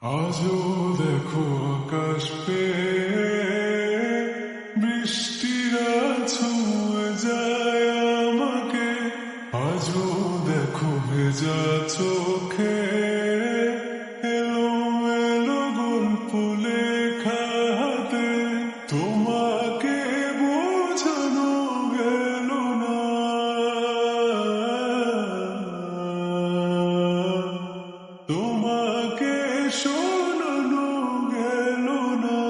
আজও দেখো আকাশ পেয়ে বৃষ্টিরা ছুঁয়ে যায় আমাকে। আজও দেখো ভেজা চোখে এলোমেলো গল্প লেখা হাতে। তোমাকে বোঝানো গেল না, তোমাকে শোনানো গেল না।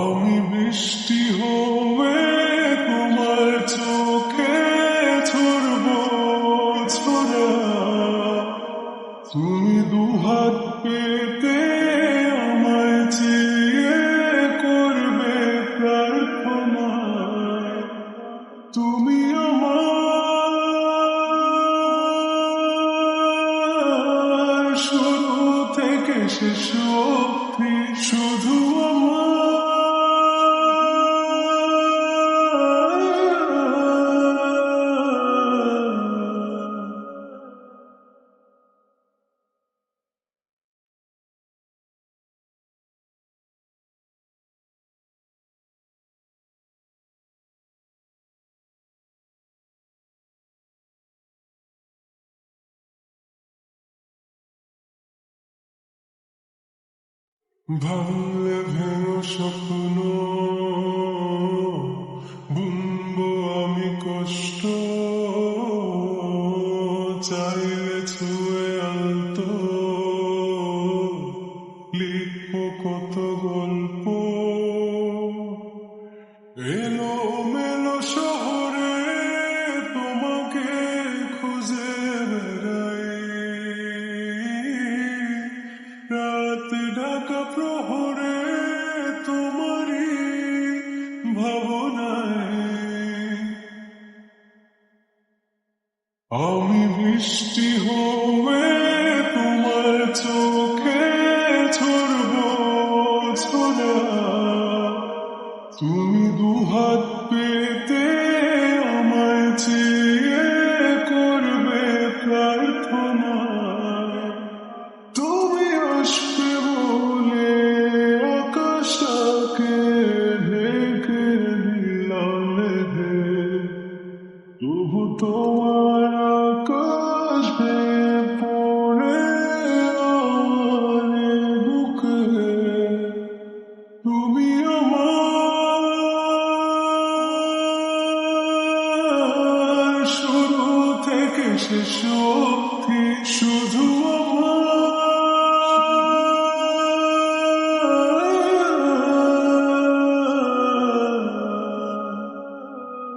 আমি বৃষ্টি হয়ে তোমার চোখে ঝরবো ছোড়া। তুমি দুহাত পেতে আমায় চেয়ে করবে প্রার্থনা। তুমি আমার শুরু থেকে শেষ অবধি শুধু ভাঙলে ভেঙো স্বপ্ন, বুনবো আমি কষ্ট। চাইলে ছুঁয়ে আলতো লিখবো কত গল্প। এলো মেলো শহরে তোমাকে খুঁজে বেড়াই। রাত ঢাকা প্রহরে তোমারই ভাবনায়। আমি বৃষ্টি হয়ে তোমার চোখে ঝরবো ছোড়া। তুমি দুহাত পেতে আমায় চেয়ে করবে প্রার্থনা।